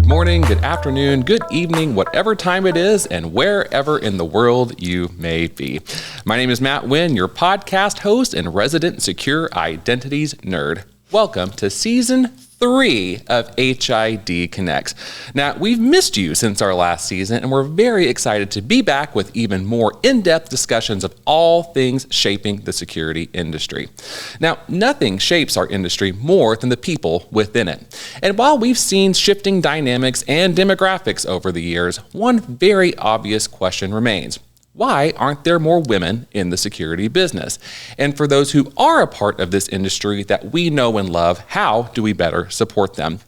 Good morning, good afternoon, good evening, whatever time it is, and wherever in the world you may be. My name is Matt Wynn, your podcast host and resident secure identities nerd. Welcome to Season 3 of HID Connects. Now, we've missed you since our last season, and we're very excited to be back with even more in-depth discussions of all things shaping the security industry. Now, nothing shapes our industry more than the people within it. And while we've seen shifting dynamics and demographics over the years, one very obvious question remains. Why aren't there more women in the security business? And for those who are a part of this industry that we know and love, how do we better support them?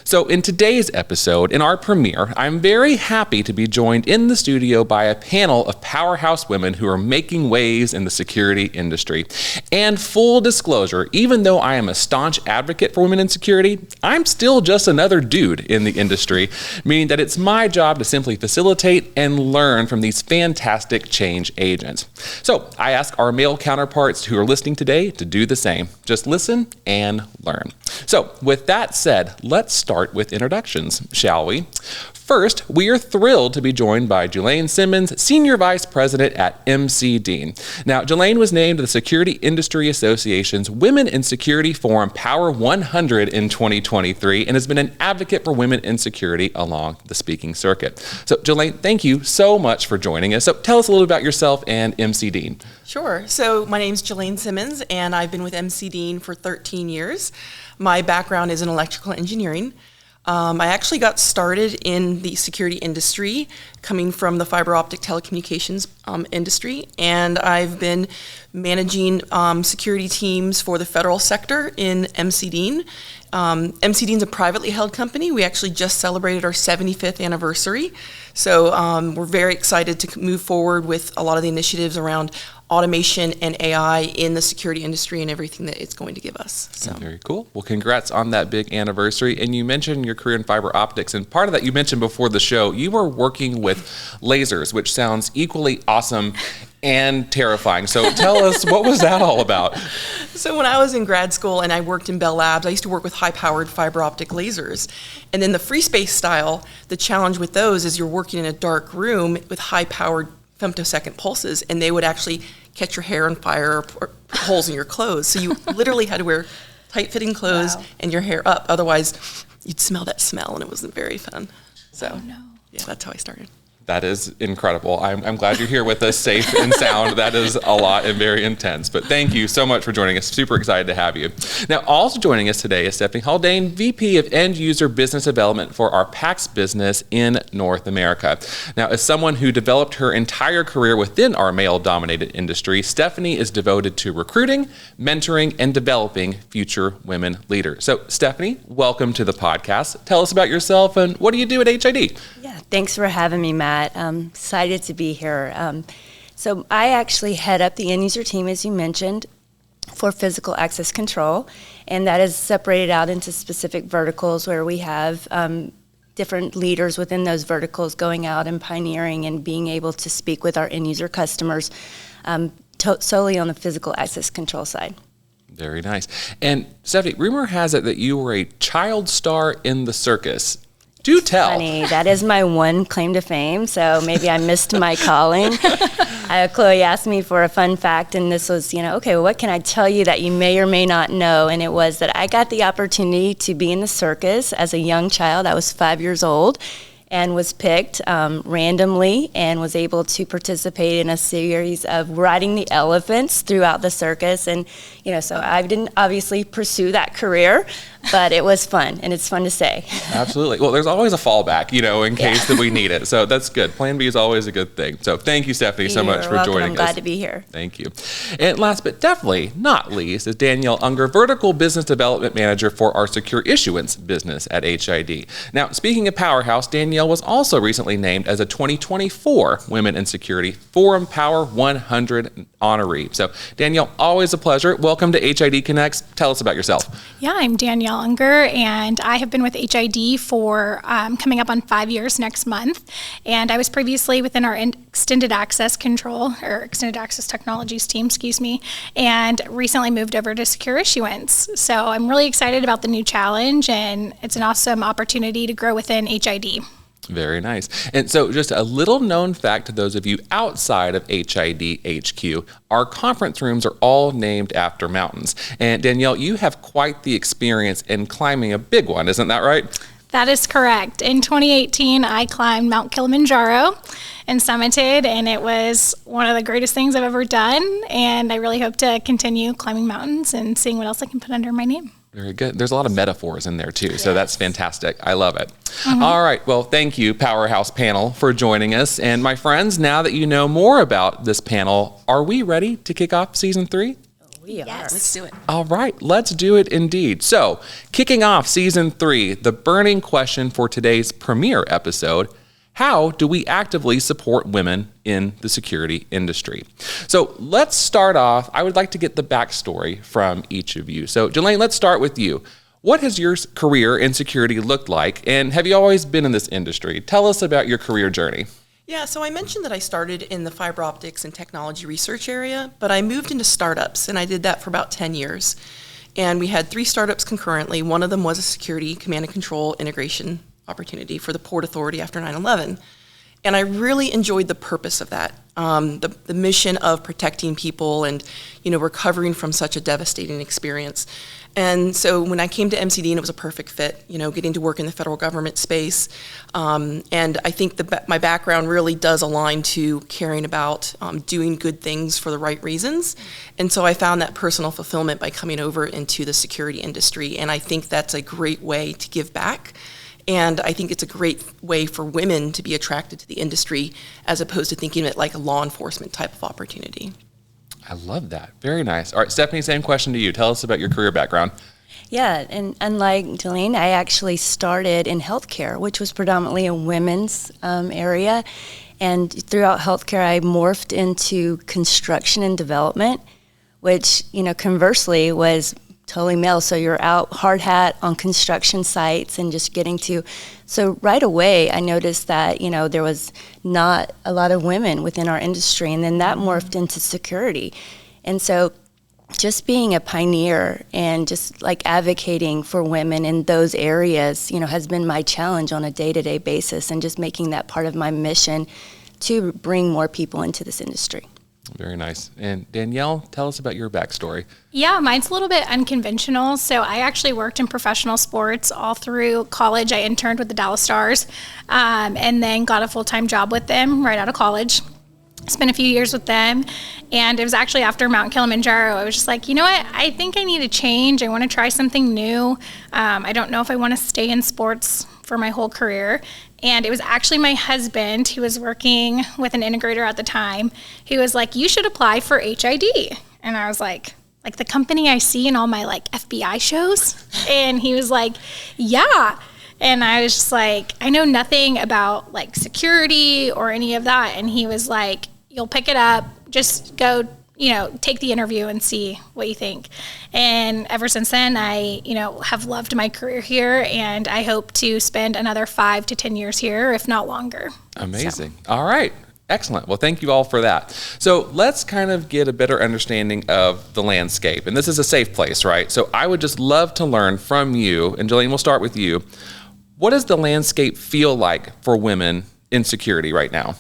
So in today's episode, in our premiere, I'm very happy to be joined in the studio by a panel of powerhouse women who are making waves in the security industry. And full disclosure, even though I am a staunch advocate for women in security, I'm still just another dude in the industry, meaning that it's my job to simply facilitate and learn from these fantastic change agents. So I ask our male counterparts who are listening today to do the same. Just listen and learn. So with that said, let's start with introductions, shall we? First, we are thrilled to be joined by Julaine Simmons, Senior Vice President at MC Dean. Now, Julaine was named the Security Industry Association's Women in Security Forum Power 100 in 2023 and has been an advocate for women in security along the speaking circuit. So, Julaine, thank you so much for joining us. So, tell us a little about yourself and MC Dean. Sure. So, my name's Julaine Simmons, and I've been with MC Dean for 13 years. My background is in electrical engineering. I actually got started in the security industry, coming from the fiber optic telecommunications industry, and I've been managing security teams for the federal sector in MC Dean. MC Dean's a privately held company. We actually just celebrated our 75th anniversary, so we're very excited to move forward with a lot of the initiatives around automation and AI in the security industry and everything that it's going to give us. So. Very cool. Well, congrats on that big anniversary. And you mentioned your career in fiber optics, and part of that you mentioned before the show, you were working with lasers, which sounds equally awesome and terrifying. So tell us, what was that all about? So when I was in grad school and I worked in Bell Labs, I used to work with high-powered fiber optic lasers. And then the free space style, the challenge with those is you're working in a dark room with high-powered femtosecond pulses, and they would actually catch your hair on fire or holes in your clothes. So you literally had to wear tight-fitting clothes and your hair up. Otherwise, you'd smell that smell, and it wasn't very fun. So, yeah, that's how I started. That is incredible. I'm glad you're here with us, safe and sound. That is a lot and very intense. But thank you so much for joining us. Super excited to have you. Now, also joining us today is Stephenie Haldane, VP of End User Business Development for our PAX business in North America. Now, as someone who developed her entire career within our male-dominated industry, Stephenie is devoted to recruiting, mentoring, and developing future women leaders. So, Stephenie, welcome to the podcast. Tell us about yourself and what do you do at HID? Yeah, thanks for having me, Matt. I'm excited to be here. So I actually head up the end user team, as you mentioned, for physical access control, and that is separated out into specific verticals where we have different leaders within those verticals going out and pioneering and being able to speak with our end user customers solely on the physical access control side. Very nice. And Stephenie, rumor has it that you were a child star in the circus. Do tell. Funny, that is my one claim to fame, so maybe I missed my calling. Chloe asked me for a fun fact, and this was, okay, well, what can I tell you that you may or may not know? And it was that I got the opportunity to be in the circus as a young child. I was 5 years old and was picked randomly and was able to participate in a series of riding the elephants throughout the circus. And, so I didn't obviously pursue that career, but it was fun, and it's fun to say. Absolutely. Well, there's always a fallback, in case that we need it. So that's good. Plan B is always a good thing. So thank you, Stephenie, so much for joining us. I'm glad to be here. Thank you. And last but definitely not least is Danielle Unger, Vertical Business Development Manager for our Secure Issuance business at HID. Now, speaking of powerhouse, Danielle Danielle was also recently named as a 2024 Women in Security Forum Power 100 honoree. So Danielle, always a pleasure. Welcome to HID Connects. Tell us about yourself. Yeah, I'm Danielle Unger, and I have been with HID for coming up on 5 years next month. And I was previously within our extended access technologies team, and recently moved over to secure issuance. So I'm really excited about the new challenge, and it's an awesome opportunity to grow within HID. Very nice. And so just a little known fact to those of you outside of HID HQ, our conference rooms are all named after mountains. And Danielle, you have quite the experience in climbing a big one, isn't that right? That is correct. In 2018, I climbed Mount Kilimanjaro and summited, and it was one of the greatest things I've ever done. And I really hope to continue climbing mountains and seeing what else I can put under my name. Very good. There's a lot of metaphors in there too, so that's fantastic. I love it. All right. Well, thank you, Powerhouse Panel, for joining us. And my friends, now that you know more about this panel, are we ready to kick off season 3? We are. Yes. Let's do it. All right, let's do it indeed. So, kicking off season 3, the burning question for today's premiere episode: how do we actively support women in the security industry? So let's start off. I would like to get the backstory from each of you. So Julaine, let's start with you. What has your career in security looked like, and have you always been in this industry? Tell us about your career journey. Yeah, so I mentioned that I started in the fiber optics and technology research area, but I moved into startups, and I did that for about 10 years. And we had 3 startups concurrently. One of them was a security command and control integration opportunity for the Port Authority after 9/11. And I really enjoyed the purpose of that, the mission of protecting people and, recovering from such a devastating experience. And so when I came to MCD, it was a perfect fit, getting to work in the federal government space. And I think my background really does align to caring about doing good things for the right reasons. And so I found that personal fulfillment by coming over into the security industry. And I think that's a great way to give back. And I think it's a great way for women to be attracted to the industry as opposed to thinking of it like a law enforcement type of opportunity. I love that. Very nice. All right, Stephenie, same question to you. Tell us about your career background. Yeah, and unlike Julaine, I actually started in healthcare, which was predominantly a women's area. And throughout healthcare, I morphed into construction and development, which, conversely was totally male. So you're out hard hat on construction sites and just getting to. So right away, I noticed that, there was not a lot of women within our industry. And then that morphed into security. And so just being a pioneer and just like advocating for women in those areas, has been my challenge on a day-to-day basis, and just making that part of my mission to bring more people into this industry. Very nice. And Danielle, tell us about your backstory. Yeah, mine's a little bit unconventional. So I actually worked in professional sports all through college. I interned with the Dallas Stars, and then got a full-time job with them right out of college. Spent a few years with them, and it was actually after Mount Kilimanjaro. I was just like, you know what? I think I need a change. I want to try something new. I don't know if I want to stay in sports for my whole career. And it was actually my husband, who was working with an integrator at the time, who was like, you should apply for HID. And I was like the company I see in all my FBI shows? And he was like, yeah. And I was just like, I know nothing about security or any of that. And he was like, you'll pick it up, just go, take the interview and see what you think. And ever since then, I, have loved my career here, and I hope to spend another 5 to 10 years here, if not longer. Amazing. So. All right. Excellent. Well, thank you all for that. So let's kind of get a better understanding of the landscape. And this is a safe place, right? So I would just love to learn from you, and Julaine, we'll start with you. What does the landscape feel like for women in security right now?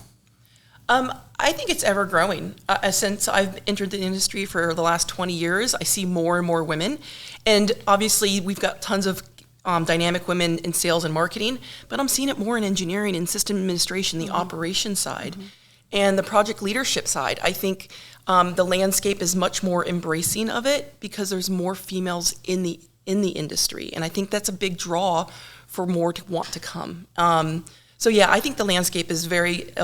I think it's ever growing. Since I've entered the industry for the last 20 years, I see more and more women. And obviously, we've got tons of dynamic women in sales and marketing, but I'm seeing it more in engineering and system administration, the operations side, and the project leadership side. I think the landscape is much more embracing of it because there's more females in the industry. And I think that's a big draw for more to want to come. So yeah, I think the landscape is very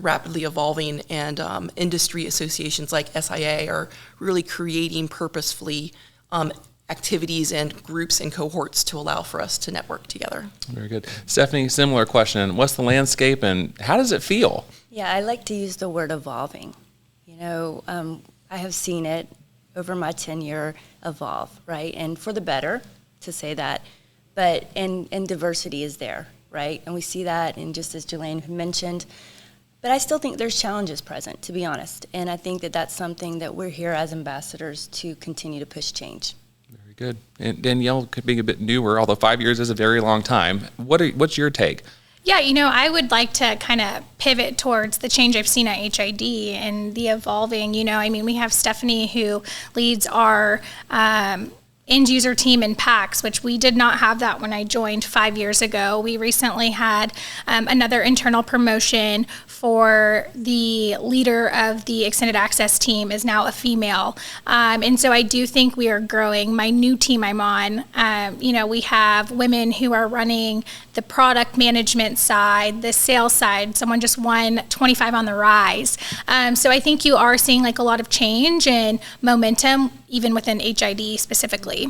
rapidly evolving, and industry associations like SIA are really creating purposefully activities and groups and cohorts to allow for us to network together. Very good. Stephenie, similar question. What's the landscape and how does it feel? Yeah, I like to use the word evolving. I have seen it over my tenure evolve, right? And for the better, to say that. But, and diversity is there, right? And we see that, and just as Julaine mentioned, but I still think there's challenges present, to be honest. And I think that that's something that we're here as ambassadors to continue to push change. Very good. And Danielle, could be a bit newer, although 5 years is a very long time. What's your take? Yeah, I would like to kind of pivot towards the change I've seen at HID and the evolving. We have Stephenie who leads our end user team in PAX, which we did not have that when I joined 5 years ago. We recently had another internal promotion for the leader of the extended access team is now a female. And so I do think we are growing. My new team I'm on, we have women who are running the product management side, the sales side. Someone just won 25 on the Rise. So I think you are seeing like a lot of change and momentum, even within HID specifically.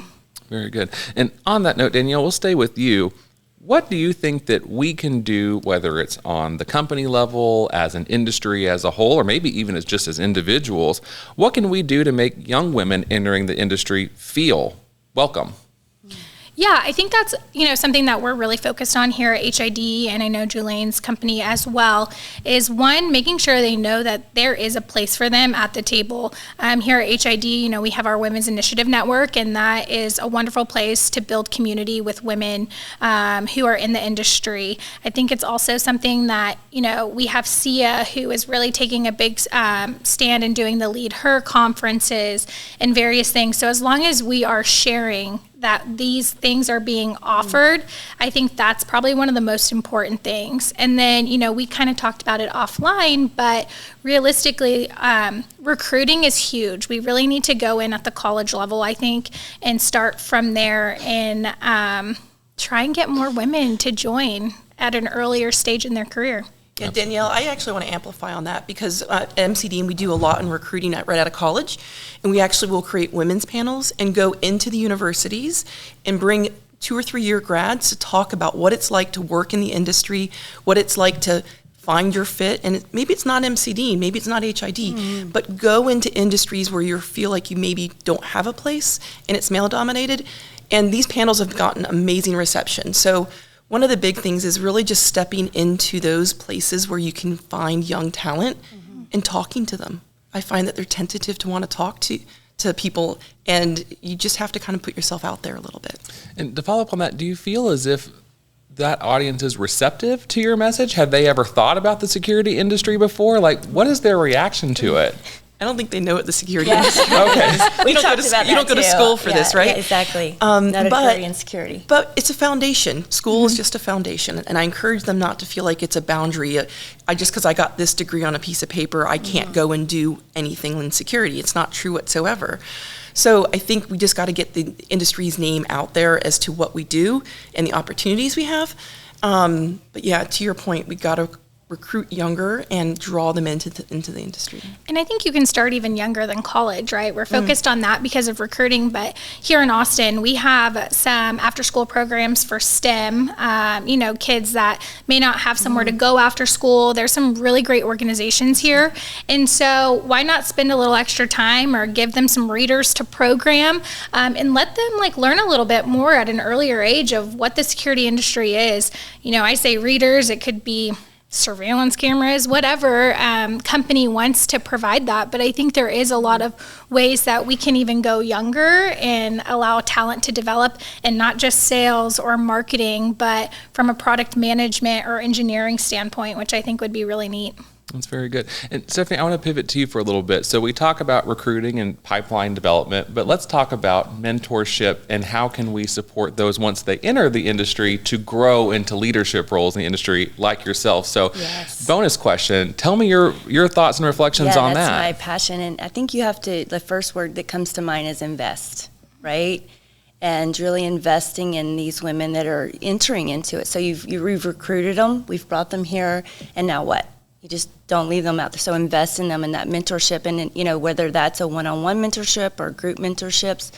Very good. And on that note, Danielle, we'll stay with you. What do you think that we can do, whether it's on the company level, as an industry as a whole, or maybe even as just as individuals, what can we do to make young women entering the industry feel welcome? Yeah, I think that's, something that we're really focused on here at HID, and I know Julaine's company as well, is one, making sure they know that there is a place for them at the table. Here at HID, we have our Women's Initiative Network, and that is a wonderful place to build community with women who are in the industry. I think it's also something that, we have Sia, who is really taking a big stand and doing the Lead Her conferences and various things. So as long as we are sharing that these things are being offered, I think that's probably one of the most important things. And then, we kind of talked about it offline, but realistically, recruiting is huge. We really need to go in at the college level, I think, and start from there and try and get more women to join at an earlier stage in their career. Yeah, Danielle, I actually want to amplify on that because at MCD we do a lot in recruiting right out of college, and we actually will create women's panels and go into the universities and bring 2 or 3 year grads to talk about what it's like to work in the industry, what it's like to find your fit, and maybe it's not MCD, maybe it's not HID, but go into industries where you feel like you maybe don't have a place and it's male dominated, and these panels have gotten amazing reception. So one of the big things is really just stepping into those places where you can find young talent and talking to them. I find that they're tentative to want to talk to people, and you just have to kind of put yourself out there a little bit. And to follow up on that, do you feel as if that audience is receptive to your message? Have they ever thought about the security industry before? Like, what is their reaction to it? I don't think they know what the security is. Okay. We talked about that you don't go to school for this, right? Yeah, exactly. Not a degree in security. But it's a foundation. School is just a foundation, and I encourage them not to feel like it's a boundary. Just because I got this degree on a piece of paper, I can't go and do anything in security. It's not true whatsoever. So I think we just got to get the industry's name out there as to what we do and the opportunities we have. But yeah, to your point, we got to recruit younger and draw them into the industry. And I think you can start even younger than college, right? We're focused on that because of recruiting, but here in Austin, we have some after-school programs for STEM, kids that may not have somewhere to go after school. There's some really great organizations here. And so why not spend a little extra time or give them some readers to program and let them learn a little bit more at an earlier age of what the security industry is. I say readers, it could be surveillance cameras, whatever company wants to provide that. But I think there is a lot of ways that we can even go younger and allow talent to develop, and not just sales or marketing, but from a product management or engineering standpoint, which I think would be really neat. That's very good. And Stephenie, I want to pivot to you for a little bit. So we talk about recruiting and pipeline development, but let's talk about mentorship and how can we support those once they enter the industry to grow into leadership roles in the industry like yourself. So bonus question, tell me your thoughts and reflections on that. That's my passion. And I think you have to, the first word that comes to mind is invest, right? And really investing in these women that are entering into it. So you've recruited them, we've brought them here, and now what? You just don't leave them out there. So invest in them in that mentorship, and whether that's a one-on-one mentorship or group mentorships,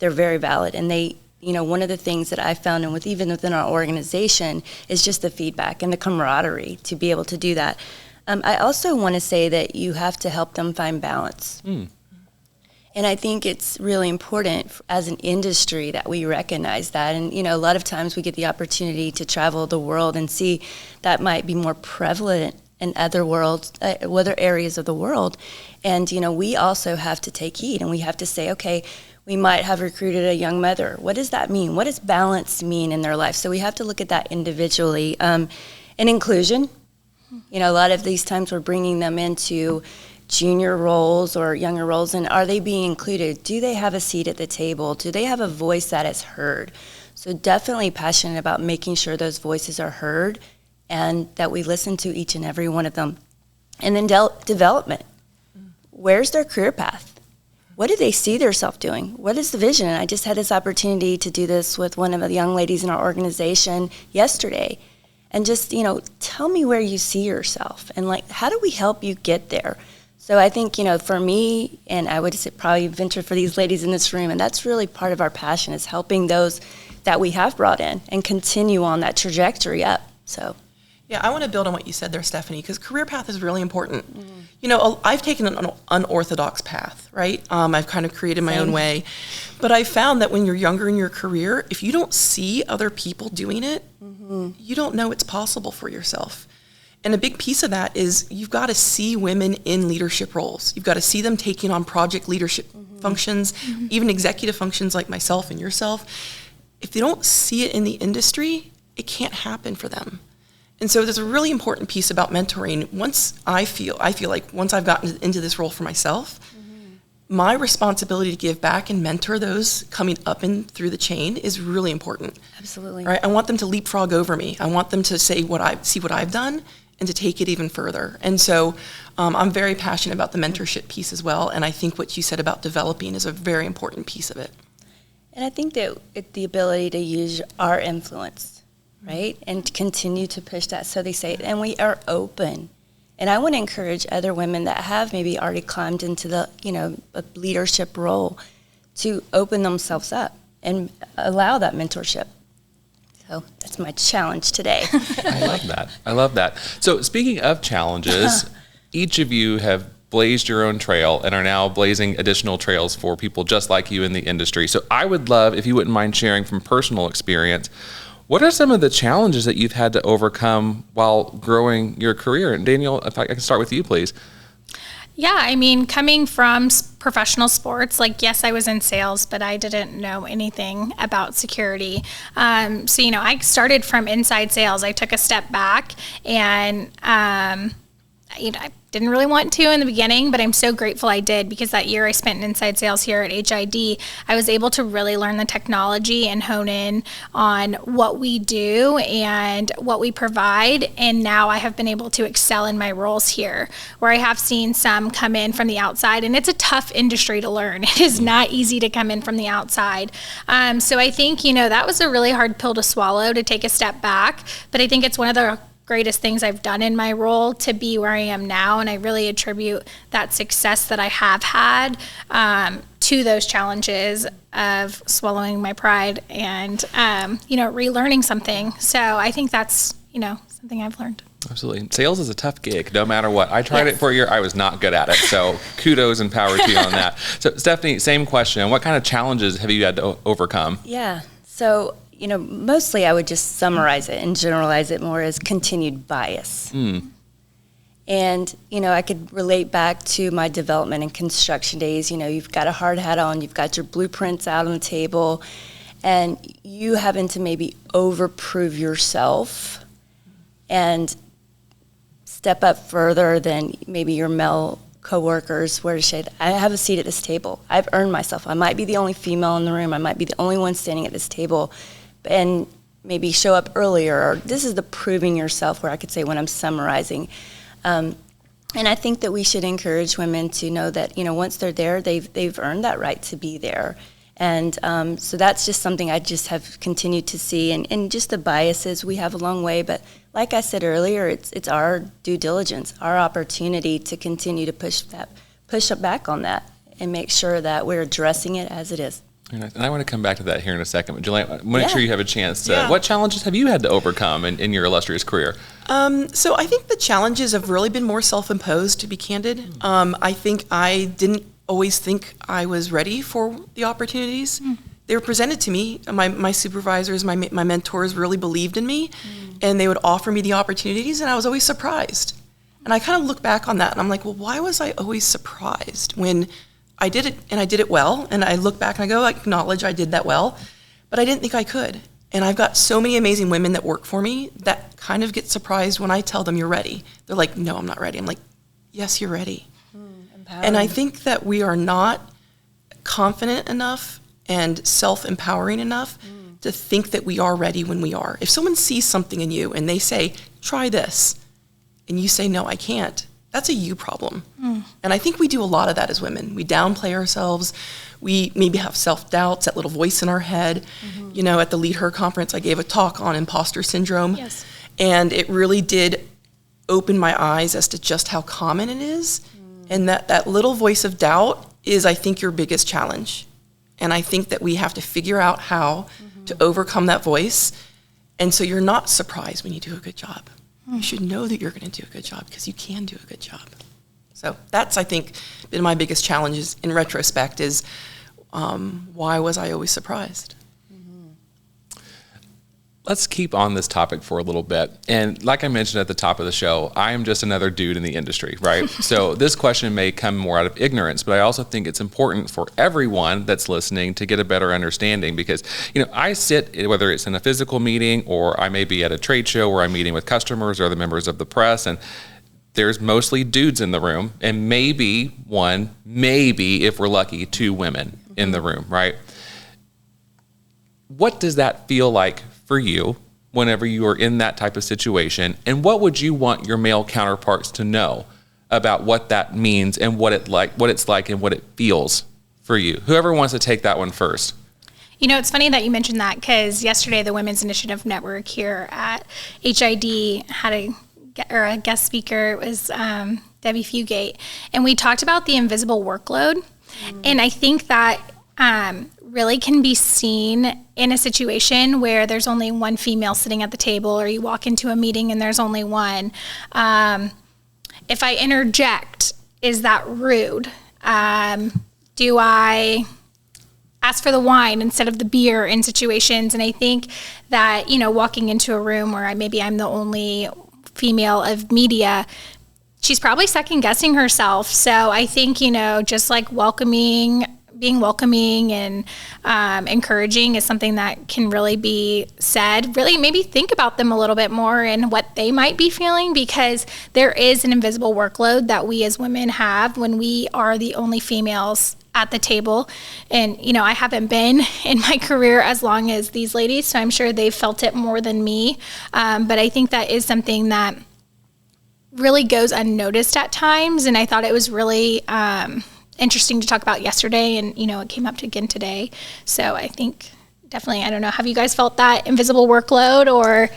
they're very valid. And they, one of the things that I found, and even within our organization, is just the feedback and the camaraderie to be able to do that. I also want to say that you have to help them find balance. And I think it's really important as an industry that we recognize that. And, a lot of times we get the opportunity to travel the world and see that might be more prevalent in other worlds, other areas of the world. And, we also have to take heed, and we have to say, okay, we might have recruited a young mother. What does that mean? What does balance mean in their life? So we have to look at that individually. And inclusion, a lot of these times we're bringing them into junior roles or younger roles, and are they being included? Do they have a seat at the table? Do they have a voice that is heard? So definitely passionate about making sure those voices are heard and that we listen to each and every one of them. And then development. Where's their career path? What do they see themselves doing? What is the vision? And I just had this opportunity to do this with one of the young ladies in our organization yesterday. And just, tell me where you see yourself, and how do we help you get there? So I think, for me, and I would say probably venture for these ladies in this room, and that's really part of our passion, is helping those that we have brought in and continue on that trajectory up. So, yeah, I want to build on what you said there, Stephenie, because career path is really important. I've taken an unorthodox path, right? I've kind of created my own way. But I found that when you're younger in your career, if you don't see other people doing it, you don't know it's possible for yourself. And a big piece of that is you've got to see women in leadership roles. You've got to see them taking on project leadership functions, even executive functions like myself and yourself. If they don't see it in the industry, it can't happen for them. And so there's a really important piece about mentoring. I feel like once I've gotten into this role for myself, my responsibility to give back and mentor those coming up and through the chain is really important. Absolutely. Right? I want them to leapfrog over me. I want them to see what I've done and to take it even further. And so I'm very passionate about the mentorship piece as well. And I think what you said about developing is a very important piece of it. And I think that the ability to use our influence, right, and continue to push that. So they say, and we are open. And I want to encourage other women that have maybe already climbed into the, a leadership role to open themselves up and allow that mentorship. So that's my challenge today. I love that. So speaking of challenges, each of you have blazed your own trail and are now blazing additional trails for people just like you in the industry. So I would love, if you wouldn't mind sharing from personal experience, what are some of the challenges that you've had to overcome while growing your career? And Danielle, if I can start with you, please. Yeah, coming from professional sports, yes, I was in sales, but I didn't know anything about security. So, I started from inside sales. I took a step back, and I didn't really want to in the beginning, but I'm so grateful I did, because that year I spent in inside sales here at HID, I was able to really learn the technology and hone in on what we do and what we provide. And now I have been able to excel in my roles here, where I have seen some come in from the outside, and it's a tough industry to learn. It is not easy to come in from the outside. So I think, that was a really hard pill to swallow, to take a step back, but I think it's one of the greatest things I've done in my role to be where I am now, and I really attribute that success that I have had to those challenges of swallowing my pride and relearning something. So I think that's something I've learned. Absolutely. Sales is a tough gig, no matter what. I tried it for a year. I was not good at it. So kudos and power to you on that. So Stephenie, same question. What kind of challenges have you had to overcome? Yeah. So mostly I would just summarize it and generalize it more as continued bias. And, I could relate back to my development and construction days. You've got a hard hat on, you've got your blueprints out on the table, and you having to maybe overprove yourself and step up further than maybe your male coworkers, where to say, I have a seat at this table. I've earned myself. I might be the only female in the room. I might be the only one standing at this table, and maybe show up earlier, or this is the proving yourself, where I could say when I'm summarizing. And I think that we should encourage women to know that, once they're there, they've earned that right to be there. And so that's just something I just have continued to see, and just the biases, we have a long way, but like I said earlier, it's our due diligence, our opportunity to continue to push back on that and make sure that we're addressing it as it is. And I want to come back to that here in a second. But Julaine, I want to make Yeah. sure you have a chance to, Yeah. what challenges have you had to overcome in your illustrious career? So I think the challenges have really been more self-imposed, to be candid. I think I didn't always think I was ready for the opportunities. They were presented to me. My supervisors, my mentors really believed in me, and they would offer me the opportunities, and I was always surprised. And I kind of look back on that, and I'm like, well, why was I always surprised when I did it, and I did it well? And I look back and I go, I acknowledge I did that well, but I didn't think I could. And I've got so many amazing women that work for me that kind of get surprised when I tell them you're ready. They're like, no, I'm not ready. I'm like, yes, you're ready. And I think that we are not confident enough and self-empowering enough to think that we are ready when we are. If someone sees something in you and they say, try this, and you say, no, I can't, that's a you problem. And I think we do a lot of that as women. We downplay ourselves. We maybe have self-doubts, that little voice in our head. You know, at the Lead Her conference, I gave a talk on imposter syndrome. Yes. And it really did open my eyes as to just how common it is. And that little voice of doubt is, I think, your biggest challenge. And I think that we have to figure out how to overcome that voice. And so you're not surprised when you do a good job. You should know that you're going to do a good job because you can do a good job. So that's, I think, been my biggest challenges in retrospect is why was I always surprised? Let's keep on this topic for a little bit. And like I mentioned at the top of the show, I am just another dude in the industry, right? So this question may come more out of ignorance, but I also think it's important for everyone that's listening to get a better understanding because, you know, I sit, whether it's in a physical meeting or I may be at a trade show where I'm meeting with customers or the members of the press, and there's mostly dudes in the room and maybe if we're lucky, 2 women in the room, right? What does that feel like for you whenever you are in that type of situation, and what would you want your male counterparts to know about what that means and what it's like and what it feels for you? Whoever wants to take that one first. You know, it's funny that you mentioned that because yesterday the Women's Initiative Network here at HID had a guest speaker. It was Debbie Fugate, and we talked about the invisible workload. And I think that really can be seen in a situation where there's only one female sitting at the table, or you walk into a meeting and there's only one. If I interject, is that rude? Do I ask for the wine instead of the beer in situations? And I think that, you know, walking into a room where maybe I'm the only female of media, she's probably second guessing herself. So I think, you know, just like being welcoming and encouraging is something that can really be said. Really maybe think about them a little bit more and what they might be feeling, because there is an invisible workload that we as women have when we are the only females at the table. And, you know, I haven't been in my career as long as these ladies, so I'm sure they've felt it more than me. But I think that is something that really goes unnoticed at times. And I thought it was really interesting to talk about yesterday, and, you know, it came up again today. So I think definitely, I don't know, have you guys felt that invisible workload? Or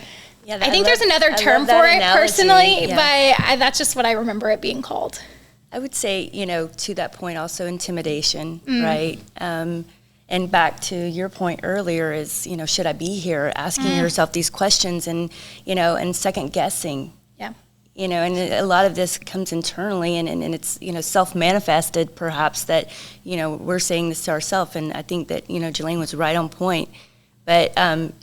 Yeah, I think there's another term for it personally, yeah. but that's just what I remember it being called. I would say, you know, to that point also intimidation, right? And back to your point earlier is, you know, should I be here? Asking yourself these questions and, you know, and second guessing. Yeah. You know, and a lot of this comes internally and it's, you know, self-manifested perhaps that, you know, we're saying this to ourselves. And I think that, you know, Julaine was right on point. But,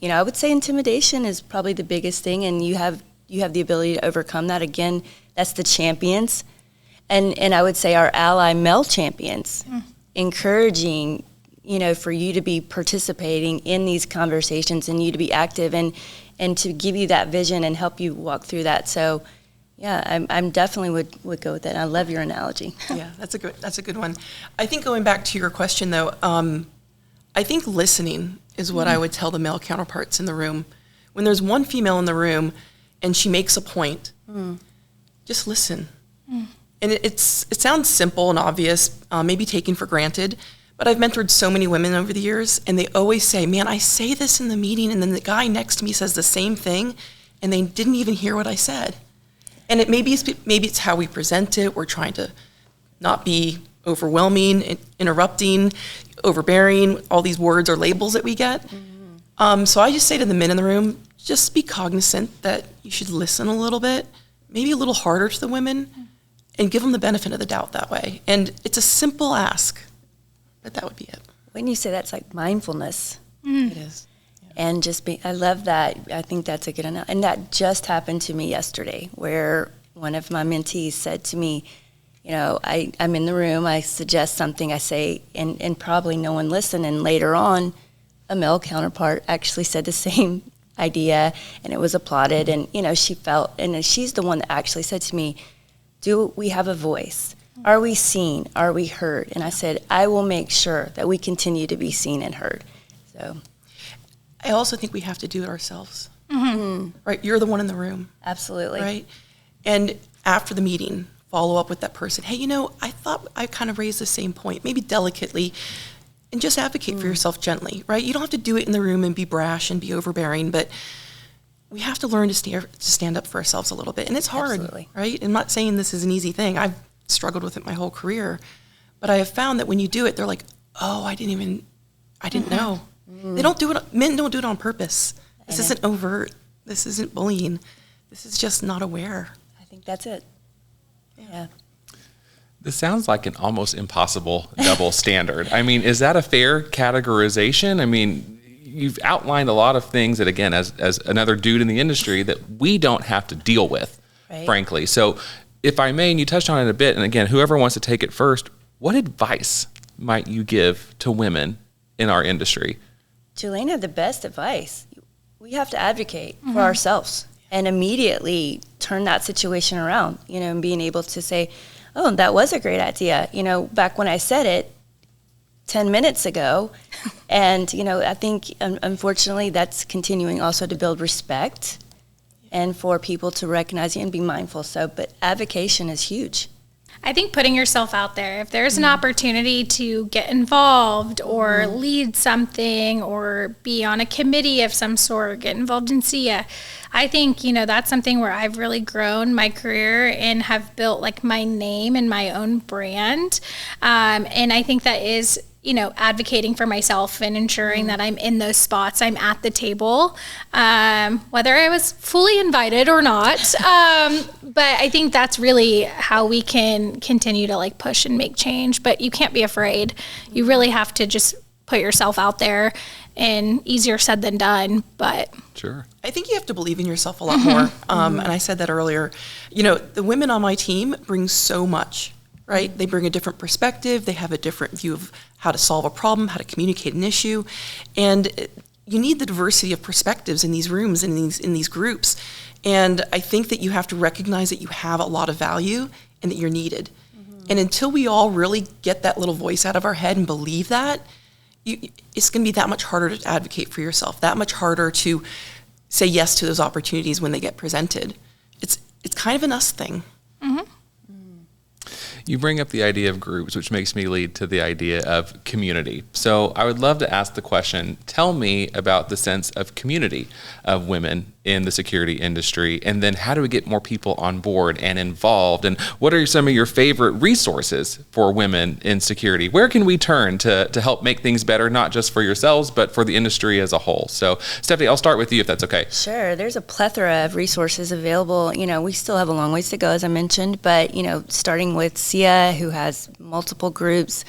you know, I would say intimidation is probably the biggest thing. And you have the ability to overcome that. Again, that's the champions. And I would say our ally male champions, encouraging, you know, for you to be participating in these conversations and you to be active and to give you that vision and help you walk through that. So, yeah, I'm definitely would go with that. I love your analogy. Yeah, that's a good one. I think going back to your question though, I think listening is what I would tell the male counterparts in the room. When there's one female in the room and she makes a point, just listen. And it sounds simple and obvious, maybe taken for granted, but I've mentored so many women over the years, and they always say, man, I say this in the meeting, and then the guy next to me says the same thing, and they didn't even hear what I said. And maybe it's how we present it. We're trying to not be overwhelming, interrupting, overbearing, all these words or labels that we get. So I just say to the men in the room, just be cognizant that you should listen a little bit, maybe a little harder to the women, and give them the benefit of the doubt that way. And it's a simple ask, but that would be it. When you say that's like mindfulness. It is. And just be, I love that. I think that's a good enough. And that just happened to me yesterday, where one of my mentees said to me, I'm in the room, I suggest something, I say, and probably no one listened. And later on, a male counterpart actually said the same idea, and it was applauded. And, she felt, and she's the one that actually said to me, do we have a voice? Are we seen? Are we heard? And I said, I will make sure that we continue to be seen and heard. So I also think we have to do it ourselves. Right? You're the one in the room. Absolutely. Right? And after the meeting, follow up with that person. Hey, I thought I kind of raised the same point, maybe delicately, and just advocate for yourself gently, right? You don't have to do it in the room and be brash and be overbearing, but we have to learn to stand up for ourselves a little bit. And it's hard, Absolutely. Right? I'm not saying this is an easy thing. I've struggled with it my whole career. But I have found that when you do it, they're like, oh, I didn't know. They don't do it, men don't do it on purpose. This isn't overt. This isn't bullying. This is just not aware. I think that's it. Yeah. This sounds like an almost impossible double standard. I mean, is that a fair categorization? I mean, you've outlined a lot of things that, again, as another dude in the industry, that we don't have to deal with, frankly. So if I may, and you touched on it a bit, and again, whoever wants to take it first, what advice might you give to women in our industry? Julaine had the best advice. We have to advocate for ourselves and immediately turn that situation around, and being able to say, oh, that was a great idea, back when I said it 10 minutes ago. And, I think, unfortunately, that's continuing also to build respect and for people to recognize you and be mindful. So, but advocation is huge. I think putting yourself out there, if there's an opportunity to get involved or lead something or be on a committee of some sort, get involved in SIA, I think, that's something where I've really grown my career and have built like my name and my own brand. And I think that is, advocating for myself and ensuring that I'm in those spots, I'm at the table, whether I was fully invited or not. But I think that's really how we can continue to like push and make change. But you can't be afraid. You really have to just put yourself out there, and easier said than done, but. Sure. I think you have to believe in yourself a lot more. And I said that earlier. The women on my team bring so much, right? They bring a different perspective. They have a different view of how to solve a problem, how to communicate an issue. And you need the diversity of perspectives in these rooms, in these groups. And I think that you have to recognize that you have a lot of value and that you're needed. And until we all really get that little voice out of our head and believe that, it's going to be that much harder to advocate for yourself, that much harder to say yes to those opportunities when they get presented. It's kind of an us thing. You bring up the idea of groups, which makes me lead to the idea of community. So I would love to ask the question, tell me about the sense of community of women in the security industry, and then how do we get more people on board and involved, and what are some of your favorite resources for women in security? Where can we turn to help make things better, not just for yourselves, but for the industry as a whole? So Stephenie, I'll start with you if that's okay. Sure. There's a plethora of resources available. We still have a long ways to go, as I mentioned, but, starting with SIA, who has multiple groups.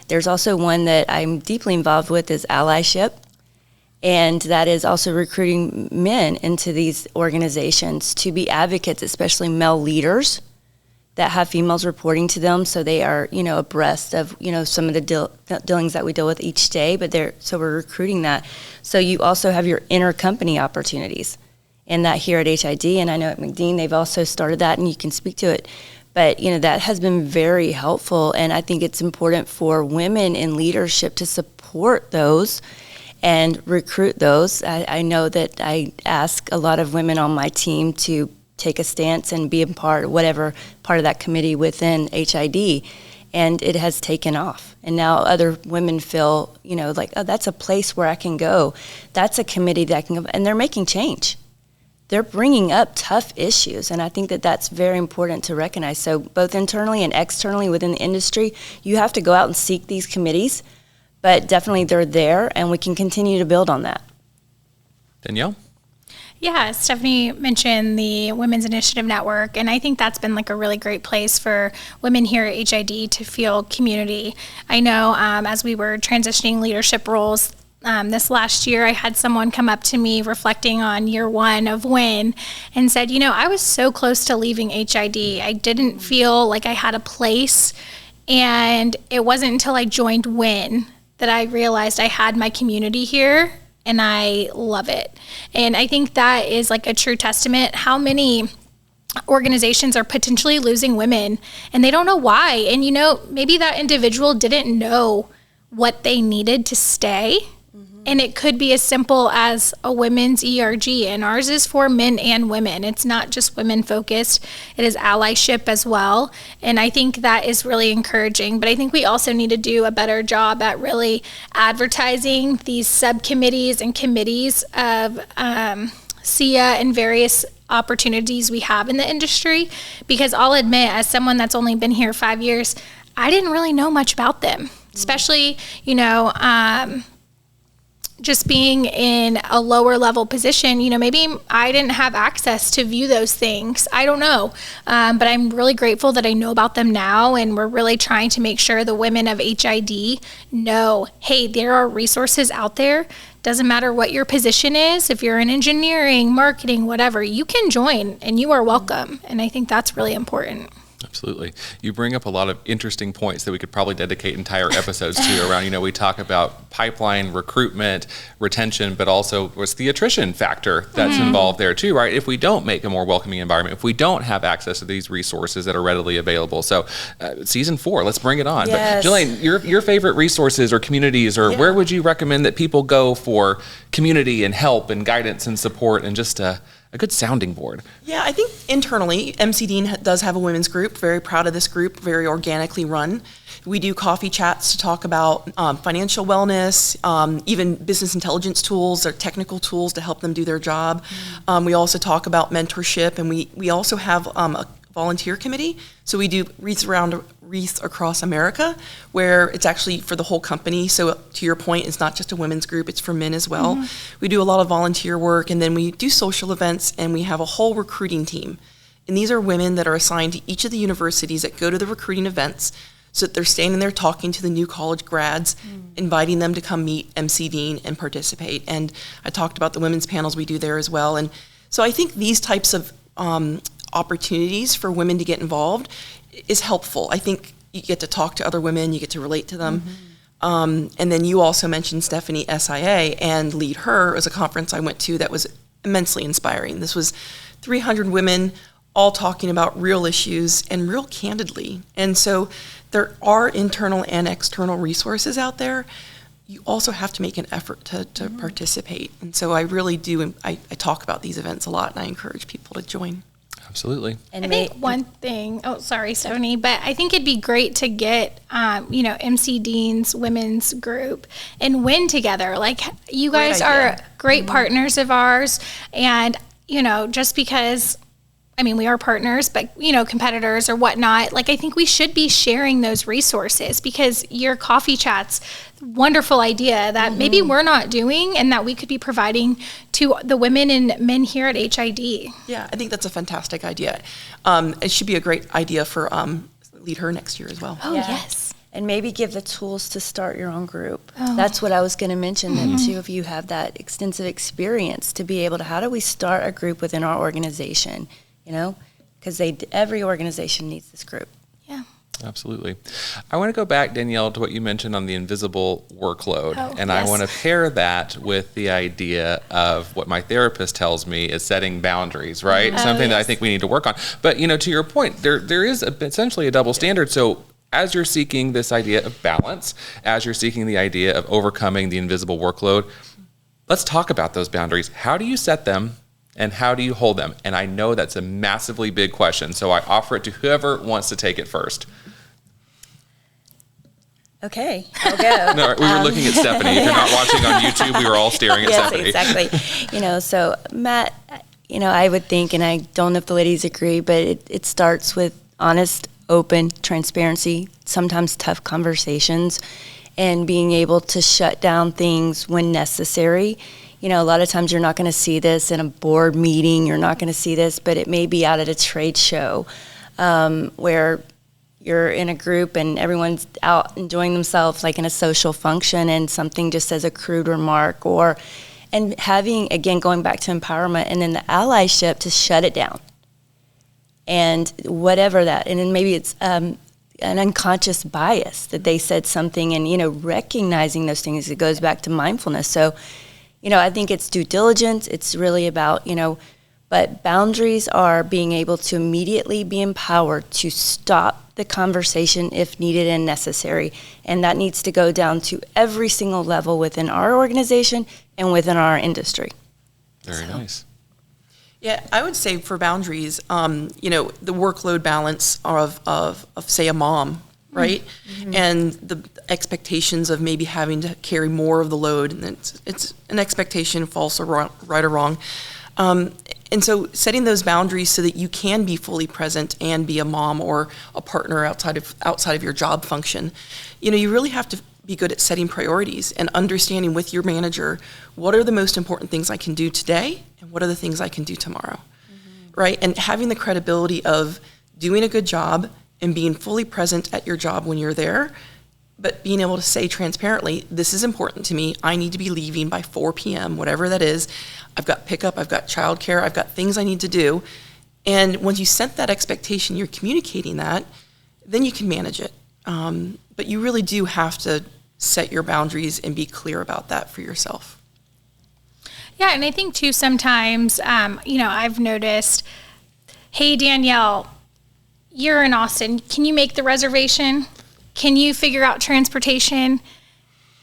There's also one that I'm deeply involved with is allyship. And that is also recruiting men into these organizations to be advocates, especially male leaders that have females reporting to them, so they are, abreast of, some of the dealings that we deal with each day. But so we're recruiting that. So you also have your intercompany opportunities, and that here at HID, and I know at McDean they've also started that, and you can speak to it. But that has been very helpful, and I think it's important for women in leadership to support those and recruit those. I know that I ask a lot of women on my team to take a stance and be a part, whatever part of that committee within HID, and it has taken off. And now other women feel, like, oh, that's a place where I can go. That's a committee that I can go, and they're making change. they're bringing up tough issues, and I think that that's very important to recognize. So both internally and externally within the industry, you have to go out and seek these committees, but definitely they're there, and we can continue to build on that. Danielle? Yeah, Stephenie mentioned the Women's Initiative Network, and I think that's been like a really great place for women here at HID to feel community. I know as we were transitioning leadership roles this last year, I had someone come up to me reflecting on year one of WIN and said, I was so close to leaving HID. I didn't feel like I had a place, and it wasn't until I joined WIN that I realized I had my community here, and I love it. And I think that is like a true testament how many organizations are potentially losing women and they don't know why. And maybe that individual didn't know what they needed to stay. And it could be as simple as a women's ERG, and ours is for men and women. It's not just women focused. It is allyship as well. And I think that is really encouraging. But I think we also need to do a better job at really advertising these subcommittees and committees of SIA and various opportunities we have in the industry. Because I'll admit, as someone that's only been here 5 years, I didn't really know much about them, especially, just being in a lower level position, maybe I didn't have access to view those things. I don't know. But I'm really grateful that I know about them now. And we're really trying to make sure the women of HID know, hey, there are resources out there. Doesn't matter what your position is. If you're in engineering, marketing, whatever, you can join and you are welcome. And I think that's really important. Absolutely. You bring up a lot of interesting points that we could probably dedicate entire episodes to around, we talk about pipeline, recruitment, retention, but also what's the attrition factor that's involved there too, right? If we don't make a more welcoming environment, if we don't have access to these resources that are readily available. So season 4, let's bring it on. Yes. But Julaine, your favorite resources or communities, or where would you recommend that people go for community and help and guidance and support and just a good sounding board? Yeah, I think internally, MC Dean does have a women's group. Very proud of this group, very organically run. We do coffee chats to talk about financial wellness, even business intelligence tools or technical tools to help them do their job. We also talk about mentorship, and we also have a volunteer committee. So we do Wreath Across America, where it's actually for the whole company. So to your point, it's not just a women's group, it's for men as well. We do a lot of volunteer work, and then we do social events, and we have a whole recruiting team. And these are women that are assigned to each of the universities that go to the recruiting events, so that they're standing there talking to the new college grads, inviting them to come meet MC Dean and participate. And I talked about the women's panels we do there as well. And so I think these types of opportunities for women to get involved is helpful. I think you get to talk to other women, you get to relate to them. And then you also mentioned Stephenie SIA, and Lead Her is a conference I went to that was immensely inspiring. This was 300 women all talking about real issues and real candidly. And so there are internal and external resources out there. You also have to make an effort to participate. And so I really do, I talk about these events a lot, and I encourage people to join. Absolutely. And I think one thing, sorry, Stephenie, but I think it'd be great to get, MC Dean's women's group and WIN together. Like, you guys are great partners of ours. And, just because, we are partners, but, competitors or whatnot, like, I think we should be sharing those resources, because your coffee chats, wonderful idea that maybe we're not doing and that we could be providing to the women and men here at HID. Yeah, I think that's a fantastic idea. It should be a great idea for Lead Her next year as well. Oh, yes. And maybe give the tools to start your own group. That's what I was going to mention, that two of you have that extensive experience to be able to, how do we start a group within our organization? Because every organization needs this group. Yeah. Absolutely. I want to go back, Danielle, to what you mentioned on the invisible workload. I want to pair that with the idea of what my therapist tells me is setting boundaries, right? Something that I think we need to work on. But, to your point, there is essentially a double standard. So as you're seeking this idea of balance, as you're seeking the idea of overcoming the invisible workload, let's talk about those boundaries. How do you set them? And how do you hold them? And I know that's a massively big question, so I offer it to whoever wants to take it first. Okay, I'll go. No, we were looking at Stephenie. If you're not watching on YouTube, we were all staring at Stephenie. Yes, exactly. So Matt, I would think, and I don't know if the ladies agree, but it starts with honest, open transparency, sometimes tough conversations, and being able to shut down things when necessary. A lot of times you're not going to see this in a board meeting, you're not going to see this, but it may be out at a trade show where you're in a group and everyone's out enjoying themselves, like in a social function, and something just says a crude remark, and having, again, going back to empowerment and then the allyship to shut it down. And whatever that, and then maybe it's an unconscious bias that they said something, and, recognizing those things, it goes back to mindfulness. So, I think it's due diligence. It's really about, but boundaries are being able to immediately be empowered to stop the conversation if needed and necessary. And that needs to go down to every single level within our organization and within our industry. Very nice. Yeah, I would say for boundaries, the workload balance of say, a mom, right? Mm-hmm. And the expectations of maybe having to carry more of the load, and it's an expectation, false or wrong, right or wrong. And so setting those boundaries so that you can be fully present and be a mom or a partner outside of your job function. You really have to be good at setting priorities and understanding with your manager, what are the most important things I can do today and what are the things I can do tomorrow, right? And having the credibility of doing a good job and being fully present at your job when you're there, but being able to say transparently, this is important to me. I need to be leaving by 4 p.m., whatever that is. I've got pickup, I've got childcare, I've got things I need to do. And once you set that expectation, you're communicating that, then you can manage it. But you really do have to set your boundaries and be clear about that for yourself. Yeah, and I think too sometimes, I've noticed, hey, Danielle, you're in Austin. Can you make the reservation? Can you figure out transportation?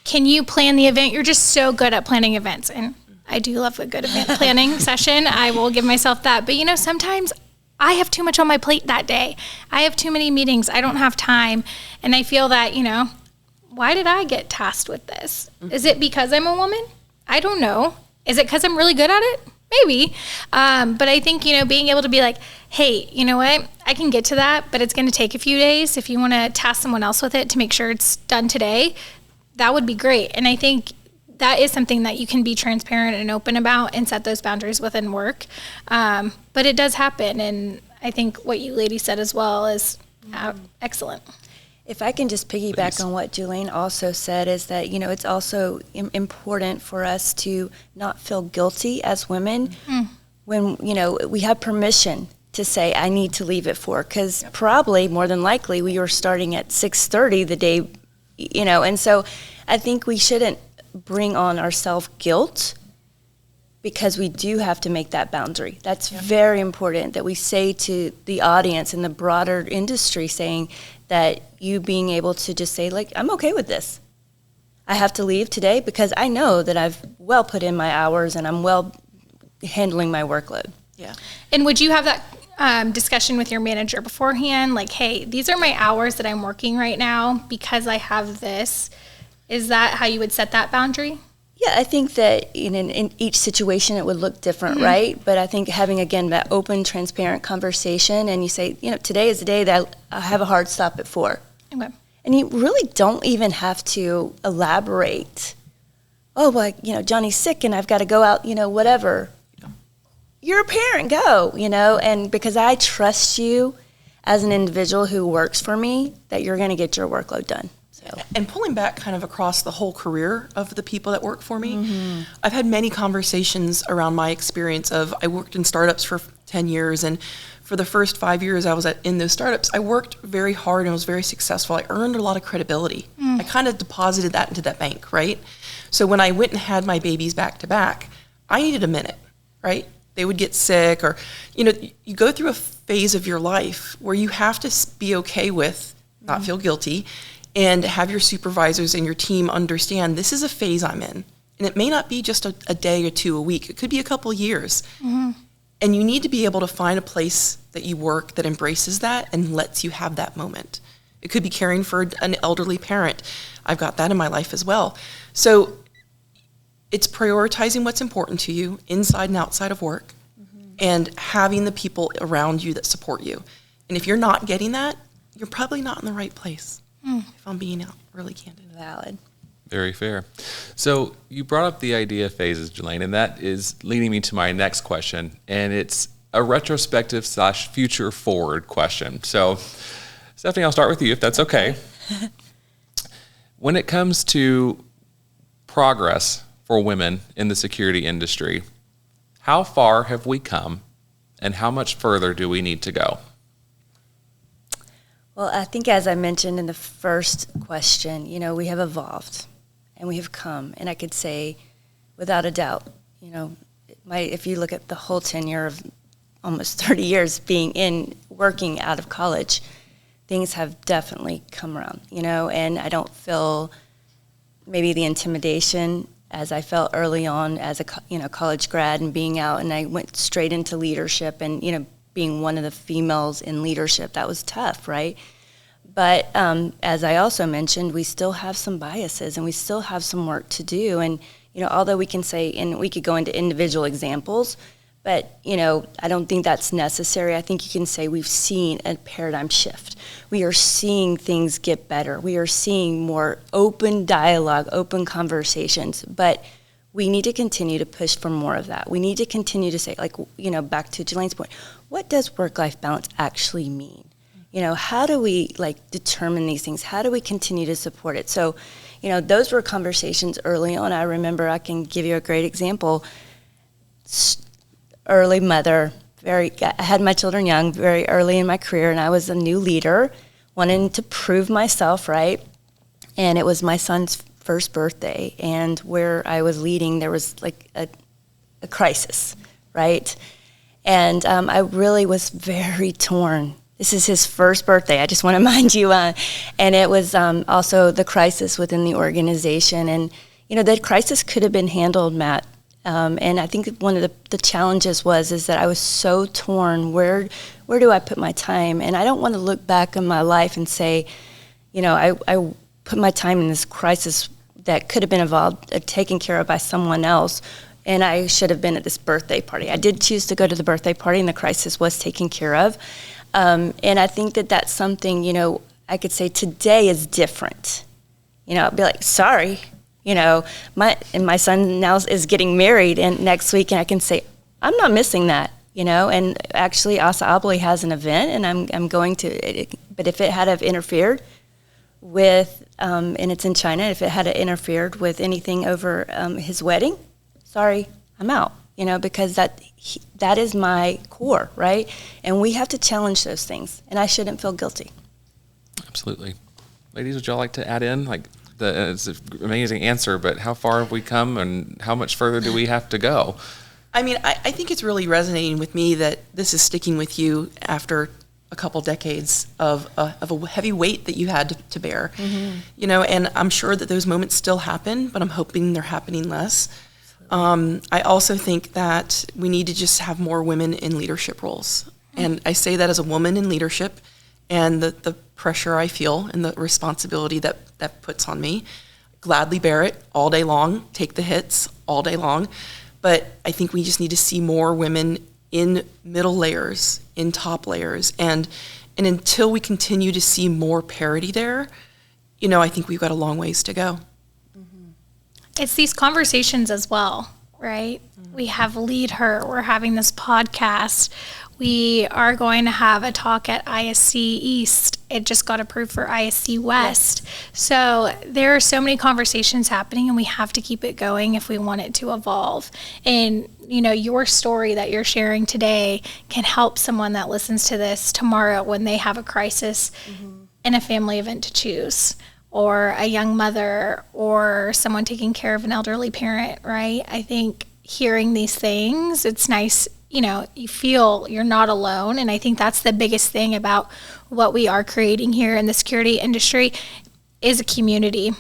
Can you plan the event? You're just so good at planning events. And I do love a good event planning session. I will give myself that. But, sometimes I have too much on my plate that day. I have too many meetings. I don't have time. And I feel that, why did I get tasked with this? Is it because I'm a woman? I don't know. Is it because I'm really good at it? Maybe. But I think, being able to be like, hey, you know what? I can get to that, but it's going to take a few days. If you want to task someone else with it to make sure it's done today, that would be great. And I think that is something that you can be transparent and open about and set those boundaries within work. But it does happen. And I think what you ladies said as well is excellent. If I can just piggyback on what Julaine also said, is that, it's also important for us to not feel guilty as women when, we have permission to say, I need to leave at 4, because probably, more than likely, we were starting at 6:30 the day, and so I think we shouldn't bring on ourselves guilt, because we do have to make that boundary. That's very important that we say to the audience and the broader industry, saying that you being able to just say, like, I'm okay with this. I have to leave today because I know that I've well put in my hours and I'm well handling my workload. Yeah. And would you have that discussion with your manager beforehand? Like, hey, these are my hours that I'm working right now because I have this. Is that how you would set that boundary? Yeah, I think that in each situation it would look different, right? But I think having, again, that open, transparent conversation, and you say, today is the day that I have a hard stop at 4. Okay. And you really don't even have to elaborate. Oh, well, Johnny's sick and I've got to go out, whatever. Yeah. You're a parent, go, and because I trust you as an individual who works for me, that you're going to get your workload done. And pulling back kind of across the whole career of the people that work for me, I've had many conversations around my experience of, I worked in startups for 10 years, and for the first 5 years I was in those startups, I worked very hard and was very successful. I earned a lot of credibility. I kind of deposited that into that bank, right? So when I went and had my babies back to back, I needed a minute, right? They would get sick, or, you go through a phase of your life where you have to be okay with, not feel guilty, and have your supervisors and your team understand this is a phase I'm in. And it may not be just a day or two a week. It could be a couple years. And you need to be able to find a place that you work that embraces that and lets you have that moment. It could be caring for an elderly parent. I've got that in my life as well. So it's prioritizing what's important to you inside and outside of work, and having the people around you that support you. And if you're not getting that, you're probably not in the right place, if I'm being really candid. Valid. Very fair. So you brought up the idea of phases, Julaine, and that is leading me to my next question, and it's a retrospective / future forward question. So Stephenie, I'll start with you if that's okay. When it comes to progress for women in the security industry, how far have we come and how much further do we need to go? Well, I think as I mentioned in the first question, we have evolved and we have come. And I could say without a doubt, if you look at the whole tenure of almost 30 years working out of college, things have definitely come around, and I don't feel maybe the intimidation as I felt early on as a college grad and being out, and I went straight into leadership and being one of the females in leadership. That was tough, right? But as I also mentioned, we still have some biases and we still have some work to do. And although we can say, and we could go into individual examples, but I don't think that's necessary. I think you can say we've seen a paradigm shift. We are seeing things get better. We are seeing more open dialogue, open conversations, but we need to continue to push for more of that. We need to continue to say, back to Julaine's point, what does work-life balance actually mean? How do we determine these things? How do we continue to support it? So, those were conversations early on. I remember, I can give you a great example. Early mother, I had my children young, very early in my career, and I was a new leader, wanting to prove myself, right? And it was my son's first birthday, and where I was leading, there was a crisis, right? And I really was very torn. This is his first birthday, I just want to mind you. And it was also the crisis within the organization. And, that crisis could have been handled, Matt. And I think one of the challenges is that I was so torn. Where do I put my time? And I don't want to look back on my life and say, I put my time in this crisis that could have been taken care of by someone else, and I should have been at this birthday party. I did choose to go to the birthday party, and the crisis was taken care of. And I think that that's something, I could say today is different. I'd be like, sorry. My son now is getting married and next week, and I can say, I'm not missing that, and actually Asa Abloy has an event and I'm going to it, but if it had have interfered with, and it's in China, if it had interfered with anything over his wedding, sorry, I'm out, because that is my core, right? And we have to challenge those things, and I shouldn't feel guilty. Absolutely. Ladies, would y'all like to add in, it's an amazing answer, but how far have we come and how much further do we have to go? I mean, I think it's really resonating with me that this is sticking with you after a couple decades of a heavy weight that you had to bear. Mm-hmm. And I'm sure that those moments still happen, but I'm hoping they're happening less. I also think that we need to just have more women in leadership roles. And I say that as a woman in leadership, and the pressure I feel and the responsibility that puts on me. Gladly bear it all day long, take the hits all day long. But I think we just need to see more women in middle layers, in top layers. And until we continue to see more parity there, I think we've got a long ways to go. It's these conversations as well, right? Mm-hmm. We have Lead Her. We're having this podcast. We are going to have a talk at ISC East. It just got approved for ISC West. Yes. So there are so many conversations happening, and we have to keep it going if we want it to evolve. And, your story that you're sharing today can help someone that listens to this tomorrow when they have a crisis in a family event to choose, or a young mother, or someone taking care of an elderly parent, right? I think hearing these things, it's nice, you feel you're not alone. And I think that's the biggest thing about what we are creating here in the security industry is a community.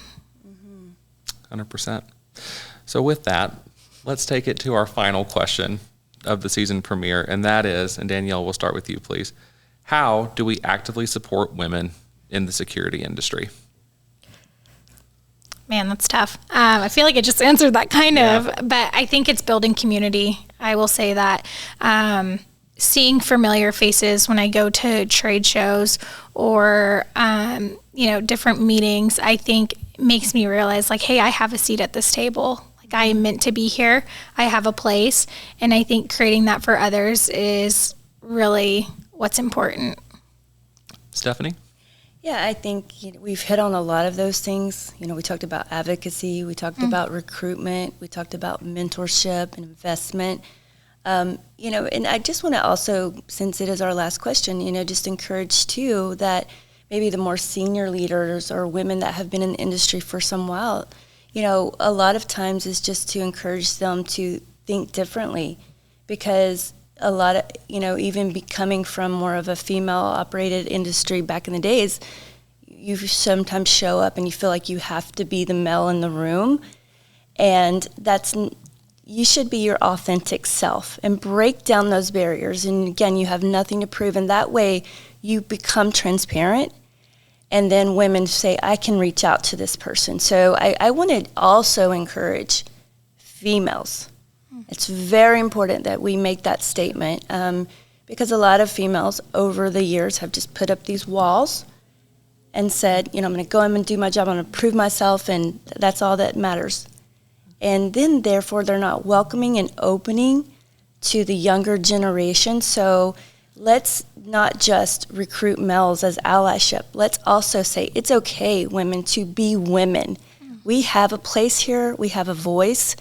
100%. So with that, let's take it to our final question of the season premiere. And that is, and Danielle, we'll start with you, please. How do we actively support women in the security industry? Man, that's tough. I feel like I just answered that kind of, but I think it's building community. I will say that seeing familiar faces when I go to trade shows or, different meetings, I think makes me realize like, hey, I have a seat at this table. Like I am meant to be here. I have a place. And I think creating that for others is really what's important. Stephenie? Yeah, I think we've hit on a lot of those things. We talked about advocacy, we talked about recruitment, we talked about mentorship and investment. And I just want to also, since it is our last question, just encourage too that maybe the more senior leaders or women that have been in the industry for some while, a lot of times is just to encourage them to think differently, because a lot of, even coming from more of a female operated industry back in the days, you sometimes show up and you feel like you have to be the male in the room. And you should be your authentic self and break down those barriers. And again, you have nothing to prove. And that way you become transparent. And then women say, I can reach out to this person. So I want to also encourage females. It's very important that we make that statement, because a lot of females over the years have just put up these walls and said, I'm going to go in and do my job, I'm going to prove myself, and that's all that matters. And then, therefore, they're not welcoming and opening to the younger generation. So let's not just recruit males as allyship. Let's also say it's okay, women, to be women. We have a place here, we have a voice,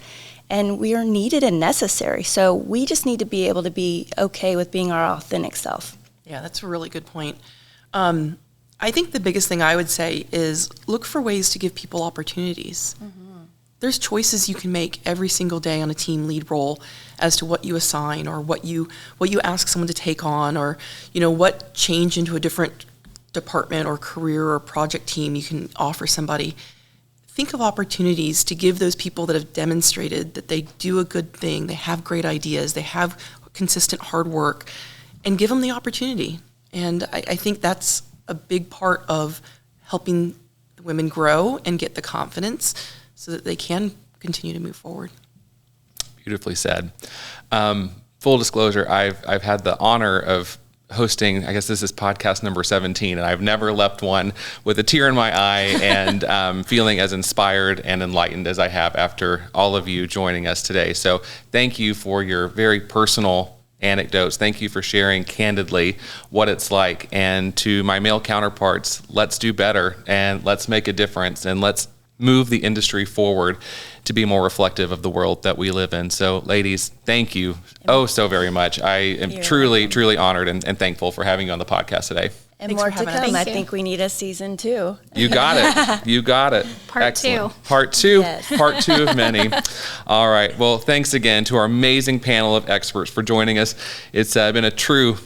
and we are needed and necessary. So we just need to be able to be okay with being our authentic self. Yeah, that's a really good point. I think the biggest thing I would say is look for ways to give people opportunities. There's choices you can make every single day on a team lead role as to what you assign or what you ask someone to take on, or what change into a different department or career or project team you can offer somebody. Think of opportunities to give those people that have demonstrated that they do a good thing, they have great ideas, they have consistent hard work, and give them the opportunity. And I think that's a big part of helping the women grow and get the confidence so that they can continue to move forward. Beautifully said. Full disclosure, I've had the honor of hosting, I guess this is podcast number 17, and I've never left one with a tear in my eye and feeling as inspired and enlightened as I have after all of you joining us today. So thank you for your very personal anecdotes. Thank you for sharing candidly what it's like. And to my male counterparts, let's do better and let's make a difference and let's move the industry forward to be more reflective of the world that we live in. So ladies, thank you so very much. I am truly honored and thankful for having you on the podcast today. And Thanks more for to having us. come. I think we need a season 2. You got it. You got it. Part Excellent. 2. Part 2. Yes. Part 2 of many. All right. Well, thanks again to our amazing panel of experts for joining us. It's been a true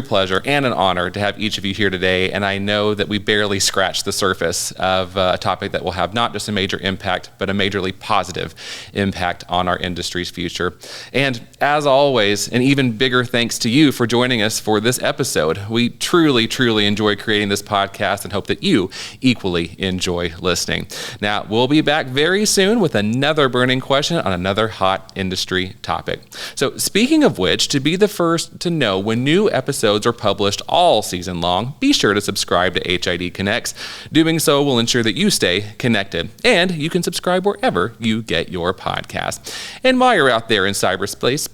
pleasure and an honor to have each of you here today, and I know that we barely scratched the surface of a topic that will have not just a major impact, but a majorly positive impact on our industry's future. And as always, an even bigger thanks to you for joining us for this episode. We truly enjoy creating this podcast and hope that you equally enjoy listening. Now, we'll be back very soon with another burning question on another hot industry topic. So speaking of which, to be the first to know when new episodes are published all season long, be sure to subscribe to HID Connects. Doing so will ensure that you stay connected, and you can subscribe wherever you get your podcast. And while you're out there in cyberspace,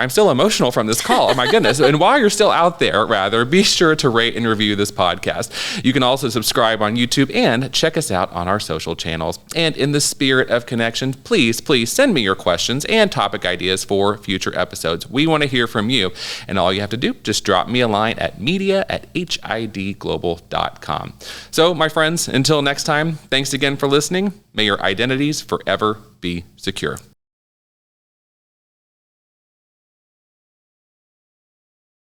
I'm still emotional from this call. Oh my goodness. And while you're still out there, be sure to rate and review this podcast. You can also subscribe on YouTube and check us out on our social channels. And in the spirit of connection, please send me your questions and topic ideas for future episodes. We want to hear from you. And all you have to do, just drop me a line at media@hidglobal.com. So, my friends, until next time, thanks again for listening. May your identities forever be secure.